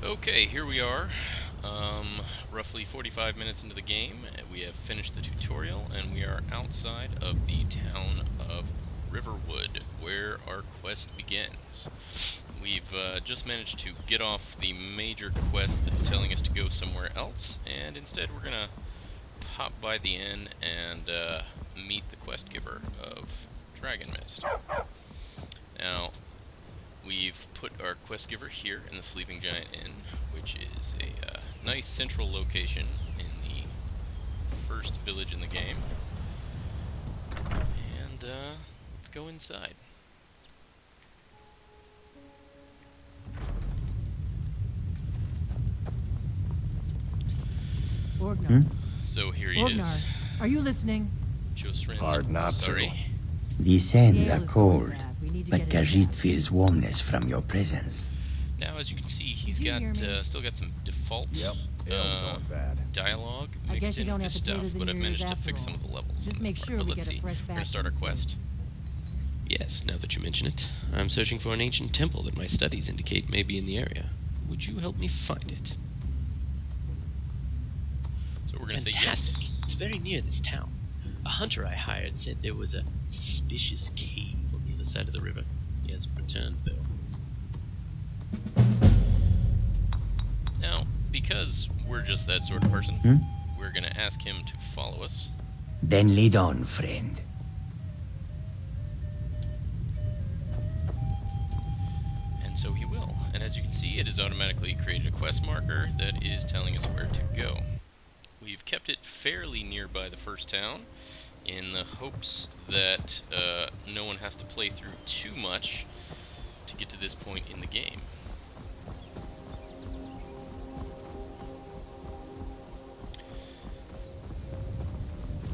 Okay, here we are, roughly 45 minutes into the game. We have finished the tutorial, and we are outside of the town of Riverwood, where our quest begins. We've just managed to get off the major quest that's telling us to go somewhere else, and instead we're gonna pop by the inn and meet the quest giver of Dragonmist. Now, we've put our quest giver here in the Sleeping Giant Inn, which is a nice central location in the first village in the game. And let's go inside. Orgnar. So here he Orgnar, is. are you listening? Josrin, Hard not to. sorry. These sands The ale are is cold, going bad. We need to but get it Khajiit back. feels warmness from your presence. Now, as you can see, he's Did you got hear me? still got some default Yep, ale's going bad. dialogue I mixed guess you in don't with have this stuff, potatoes in but I've your ears managed to after fix all. some of the levels. Just on make this sure part. we But let's get a see. fresh We're gonna batch start our soon. quest. Yes, now that you mention it, I'm searching for an ancient temple that my studies indicate may be in the area. Would you help me find it? So we're gonna Fantastic. say yes. It's very near this town. A hunter I hired said there was a suspicious cave on the other side of the river. He hasn't returned, though. Now, because we're just that sort of person, we're gonna ask him to follow us. Then lead on, friend. And so he will. And as you can see, it has automatically created a quest marker that is telling us where to go. We've kept it fairly nearby the first town, in the hopes that no one has to play through too much to get to this point in the game.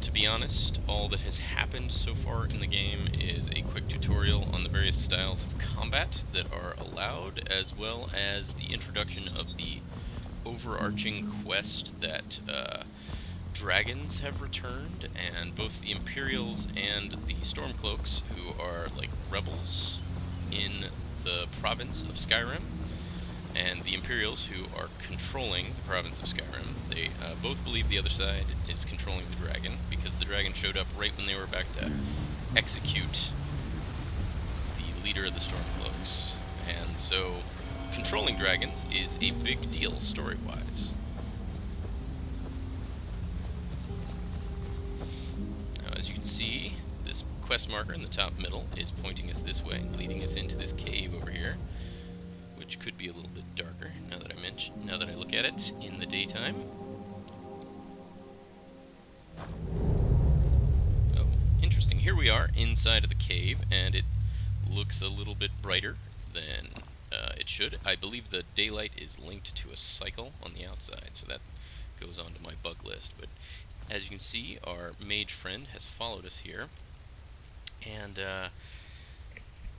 To be honest, all that has happened so far in the game is a quick tutorial on the various styles of combat that are allowed, as well as the introduction of the overarching quest that dragons have returned, and both the Imperials and the Stormcloaks, who are like rebels in the province of Skyrim, and the Imperials, who are controlling the province of Skyrim, they both believe the other side is controlling the dragon, because the dragon showed up right when they were about to execute the leader of the Stormcloaks. And so, controlling dragons is a big deal story-wise. Now, as you can see, this quest marker in the top middle is pointing us this way, leading us into this cave over here, which could be a little bit darker now that I look at it in the daytime. Oh, interesting. Here we are inside of the cave, and it looks a little bit brighter than it should. I believe the daylight is linked to a cycle on the outside, so that goes onto my bug list. But as you can see, our mage friend has followed us here, and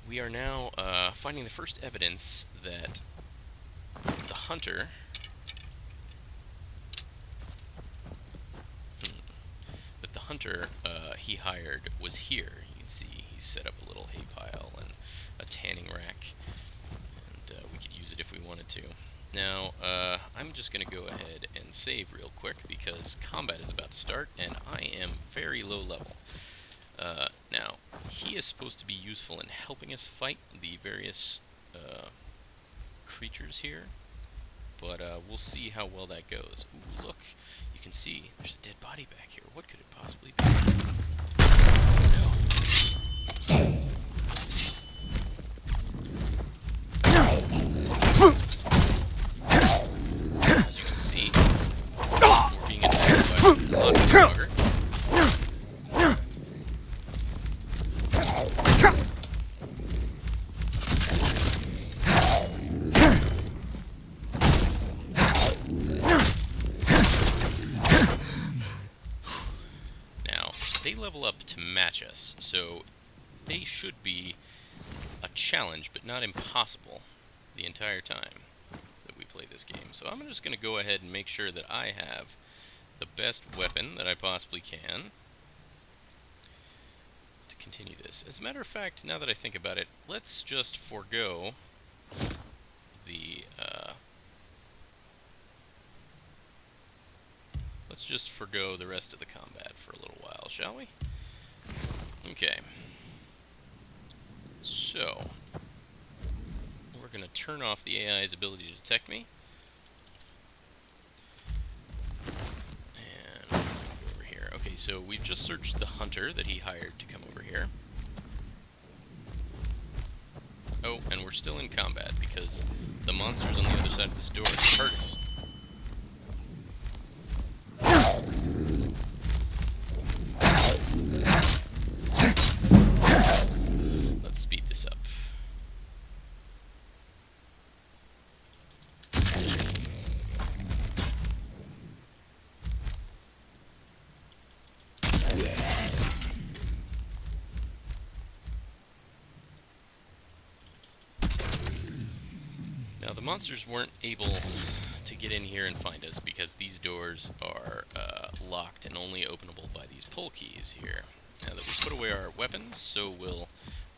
we are now finding the first evidence that the hunter he hired was here. You can see he's set up a little hay pile and a tanning rack, and we could use it if we wanted to. Now, I'm just going to go ahead and save real quick because combat is about to start, and I am very low level. Now, he is supposed to be useful in helping us fight the various creatures here, but we'll see how well that goes. Ooh, look, you can see there's a dead body back here. What could it possibly be? As you can see, we're being attacked by lots of dogger. They level up to match us, so they should be a challenge, but not impossible, the entire time that we play this game. So I'm just going to go ahead and make sure that I have the best weapon that I possibly can to continue this. As a matter of fact, now that I think about it, let's just forego the just forgo the rest of the combat for a little while, shall we? Okay. So, we're going to turn off the AI's ability to detect me. And go over here. Okay, so we've just searched the hunter that he hired to come over here. Oh, and we're still in combat because the monsters on the other side of this door hurt us. Let's speed this up. Now, the monsters weren't able to get in here and find us because these doors are locked and only openable by these pull keys here. Now that we put away our weapons, so will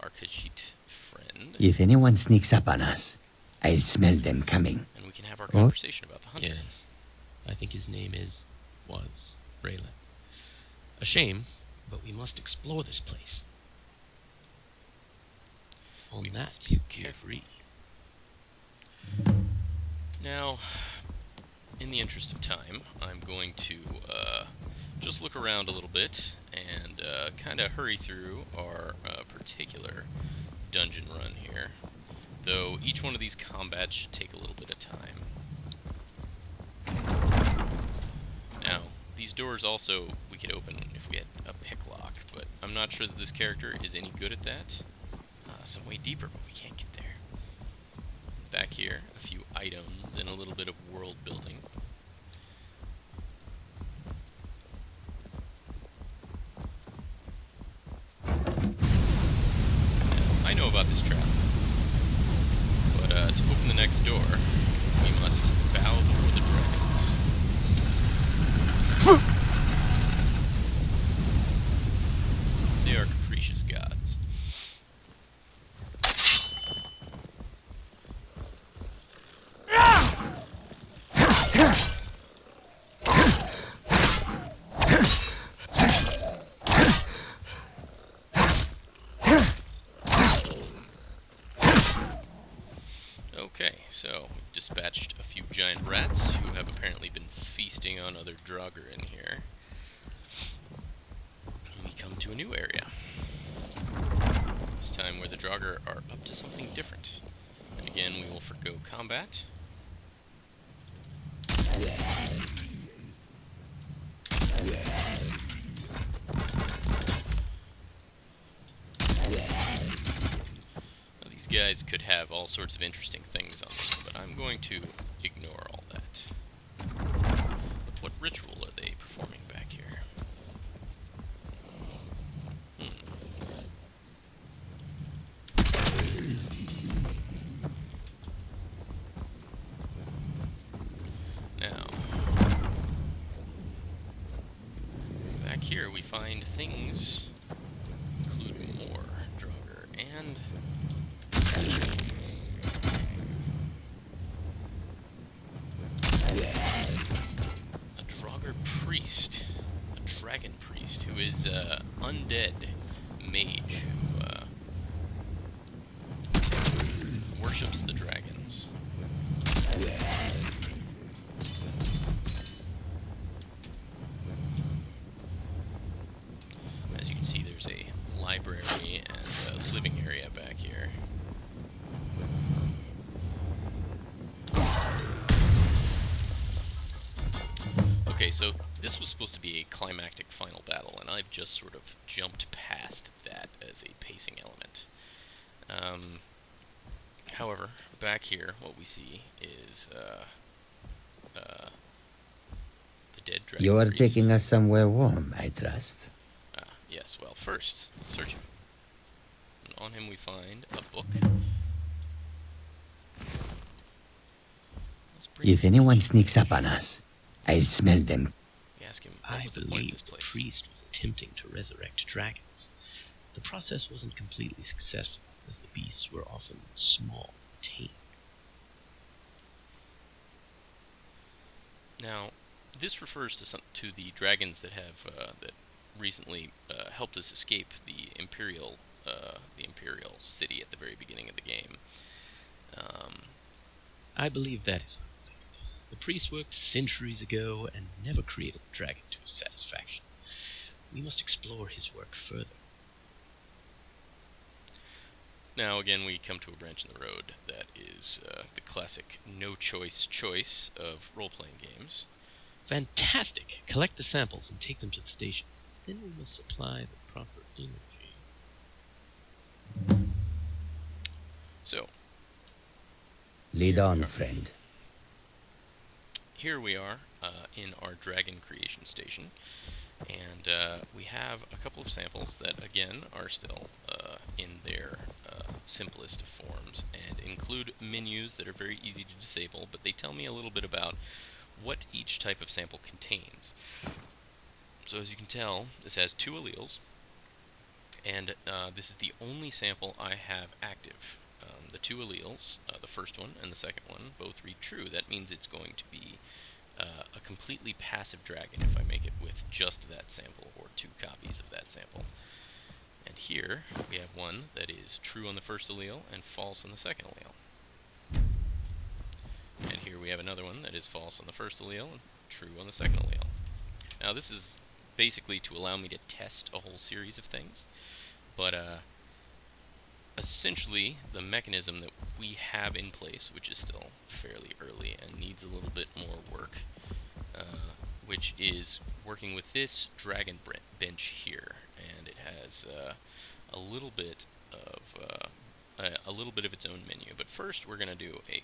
our Khajiit friend. If anyone sneaks up on us, I'll smell them coming. And we can have our conversation about the hunter. Yes. I think his name was Raylan. A shame, but we must explore this place. On that, you're free. Now, in the interest of time, I'm going to just look around a little bit and kind of hurry through our particular dungeon run here. Though each one of these combats should take a little bit of time. Now, these doors also we could open if we had a pick lock, but I'm not sure that this character is any good at that. Some way deeper, but we can't get there. Back here, a few items and a little bit of world building. Now, I know about this trap, but to open the next door, we must bow before the dragons. They are capricious gods. Okay, so we've dispatched a few giant rats who have apparently been feasting on other Draugr in here. We come to a new area. This time where the Draugr are up to something different. And again, we will forgo combat. Now, these guys could have all sorts of interesting things on them, but I'm going to ignore all that. But what ritual are they performing back here? Now, back here we find things, including more Draugr, and a Draugr priest, a dragon priest, who is undead mage who worships the dragons. As you can see, there's a library and a living area back here. Okay, so this was supposed to be a climactic final battle, and I've just sort of jumped past that as a pacing element. However, back here, what we see is the dead dragon You're priest. taking us somewhere warm, I trust. Yes, well, first, let's search him. And on him we find a book. Let's bring If anyone sneaks up on us, I'll smell them. we ask him what I was the point of believe this the place. priest was attempting to resurrect dragons. The process wasn't completely successful, as the beasts were often small and tame. Now, this refers to the dragons that have that recently helped us escape the Imperial city at the very beginning of the game. I believe that is unlikely. The priest worked centuries ago and never created a dragon to his satisfaction. We must explore his work further. Now, again, we come to a branch in the road that is the classic no-choice choice of role-playing games. Fantastic! Collect the samples and take them to the station. Then we must supply the proper energy. So, Lead on, friend. here we are in our dragon creation station, and we have a couple of samples that, again, are still in their simplest forms and include menus that are very easy to disable, but they tell me a little bit about what each type of sample contains. So as you can tell, this has 2 alleles, and this is the only sample I have active. The 2 alleles, the first one and the second one, both read true. That means it's going to be a completely passive dragon if I make it with just that sample, or 2 copies of that sample. And here we have one that is true on the first allele and false on the second allele. And here we have another one that is false on the first allele and true on the second allele. Now this is basically to allow me to test a whole series of things, but essentially the mechanism that we have in place, which is still fairly early and needs a little bit more work, which is working with this dragon bench here, and it has a little bit of its own menu. But first, we're going to do a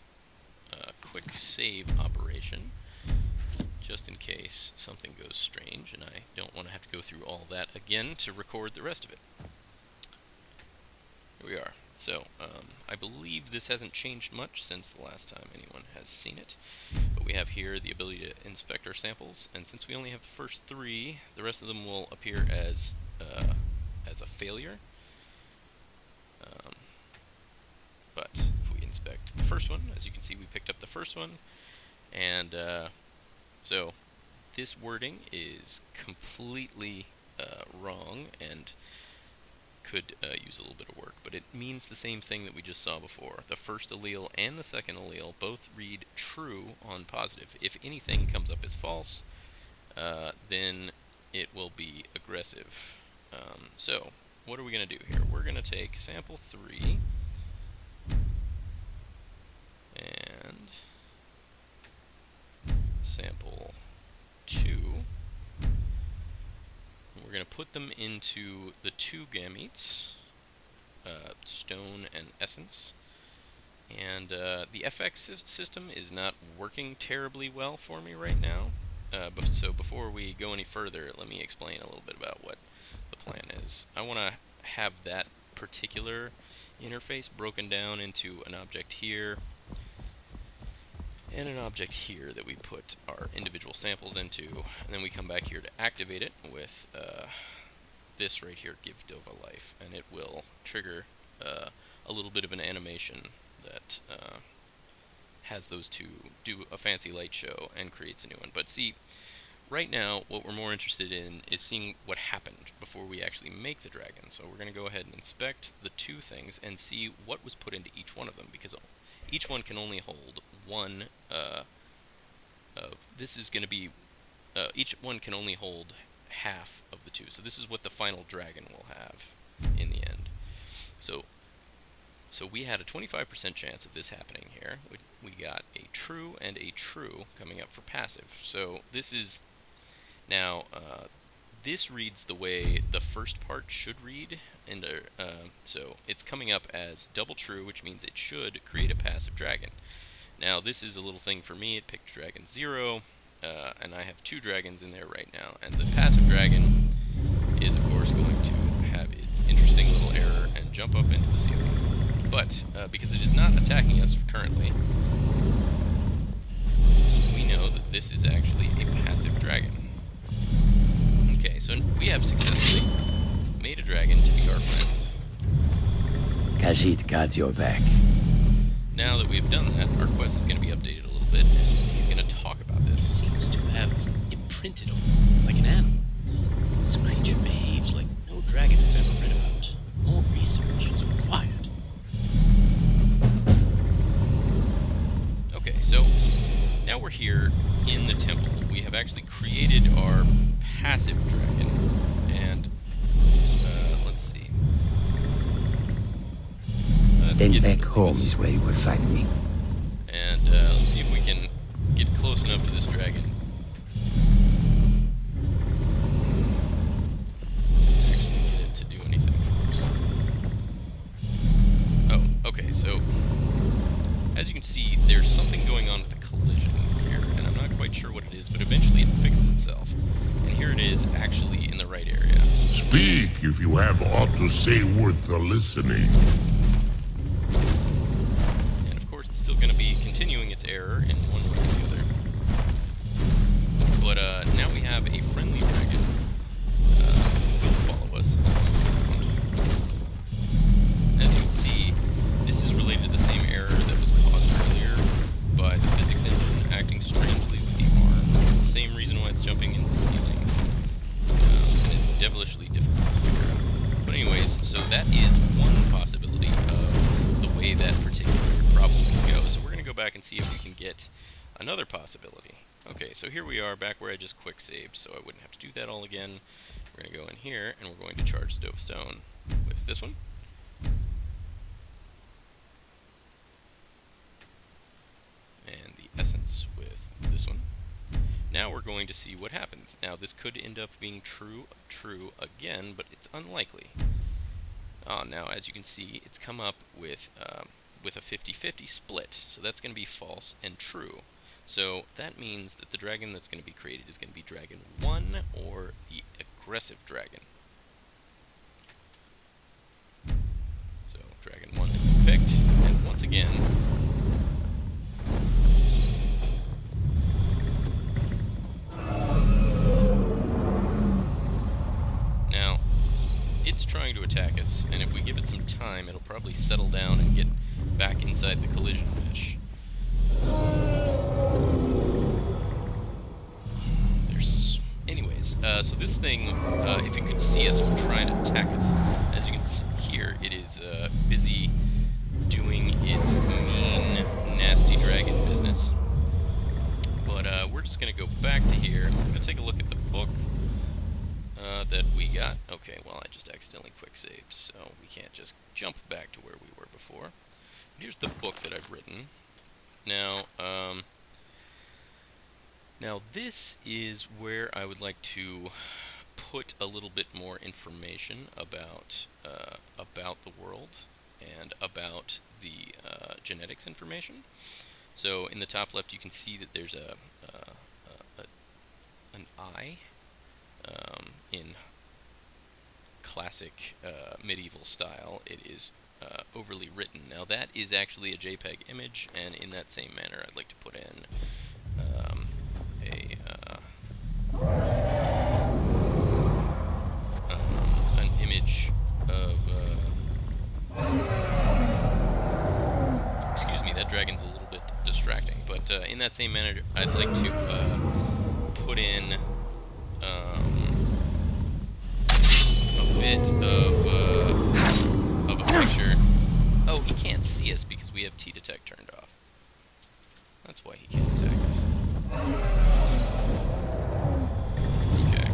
quick save operation, just in case something goes strange, and I don't want to have to go through all that again to record the rest of it. Here we are. So, I believe this hasn't changed much since the last time anyone has seen it, but we have here the ability to inspect our samples, and since we only have the first 3, the rest of them will appear as a failure. But if we inspect the first one, as you can see, we picked up the first one, and so this wording is completely wrong and could use a little bit of work, but it means the same thing that we just saw before. The first allele and the second allele both read true on positive. If anything comes up as false, then it will be aggressive. So, what are we going to do here? We're going to take sample 3 and sample 2. We're going to put them into the 2 gametes, stone and essence. And the FX system is not working terribly well for me right now. So before we go any further, let me explain a little bit about what the plan is. I want to have that particular interface broken down into an object here and an object here that we put our individual samples into, and then we come back here to activate it with this right here, give Dova life, and it will trigger a little bit of an animation that has those 2 do a fancy light show and creates a new one. But see, right now what we're more interested in is seeing what happened before we actually make the dragon. So we're going to go ahead and inspect the 2 things and see what was put into each one of them, because each one can only hold one. This is going to be each one can only hold half of the 2. So this is what the final dragon will have in the end. So we had a 25% chance of this happening here. We got a true and a true coming up for passive. So this is now this reads the way the first part should read, and so it's coming up as double true, which means it should create a passive dragon. Now this is a little thing for me. It picked dragon 0, and I have 2 dragons in there right now, and the passive dragon is of course going to have its interesting little error and jump up into the ceiling. But because it is not attacking us currently, we know that this is actually a passive dragon. Okay, so we have successfully made a dragon to be our friend. Khajiit got your back. Now that we have done that, our quest is going to be updated a little bit, and he's going to talk about this. Seems to have imprinted on it, like an animal. This creature behaves like no dragon I've ever read about. More research is required. Okay, so now we're here in the temple. We have actually created our passive dragon, and let's see. Then back home is where you will find me. And let's see if we can get close enough to this dragon. Actually get it to do anything for us. Oh, okay, so as you can see, there's something going on with the collision here, and I'm not quite sure what it is, but eventually it fixes itself. And here it is, actually in the right area. Speak if you have aught to say worth the listening. And of course, it's still going to be continuing its error in one way or the other. But now we have a friendly dragon who will follow us around. As you can see, this is related to the same error that was caused earlier by the physics engine acting strangely with the arms. It's the same reason why it's jumping into the ceiling. And it's devilishly difficult to figure out. But anyways, so that is one possibility of the way that particular problem can go. So we're going to go back and see if we can get another possibility. Okay, so here we are back where I just quick saved, so I wouldn't have to do that all again. We're going to go in here, and we're going to charge Dove Stone with this one. And the essence with this one. Now we're going to see what happens. Now this could end up being true again, but it's unlikely. Now as you can see, it's come up with a 50-50 split, so that's going to be false and true. So that means that the dragon that's going to be created is going to be Dragon 1 or the aggressive dragon. So Dragon 1 has been picked, and once again, now it's trying to attack us, and if we give it some time, it'll probably settle down and get back inside the collision mesh. Anyways, so this thing, if it could see us, will try and attack us. As you can see here, it is busy doing its mean, nasty dragon business. But we're just going to go back to here. I'm going to take a look at the book that we got. Okay, well, I just accidentally quick saved, so we can't just jump back to where we were before. Here's the book that I've written. Now, now this is where I would like to put a little bit more information about the world and about the genetics information. So in the top left, you can see that there's an eye in classic medieval style. It is overly written. Now that is actually a JPEG image, and in that same manner, I'd like to put in an image of excuse me, that dragon's a little bit distracting, but in that same manner, I'd like to put in a bit of a picture. Oh, he can't see us because we have T-Detect turned off. That's why he can't attack us. Okay.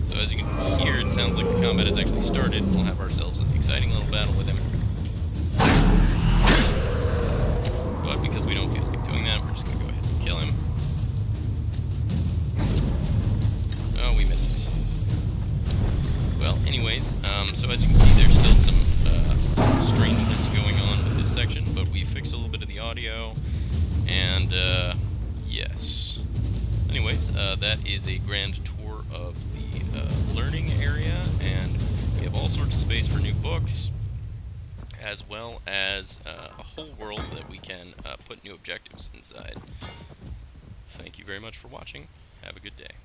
So as you can hear, it sounds like the combat has actually started. We'll have ourselves an exciting little battle with him. But because we don't feel like doing that, we're just going to go ahead and kill him. Oh, we missed it. Well, anyways, so as you can see, there's still some strangeness going on with this section, but we fixed a little bit of the audio, and yes. Anyways, that is a grand tour of the learning area, and we have all sorts of space for new books, as well as a whole world that we can put new objectives inside. Thank you very much for watching. Have a good day.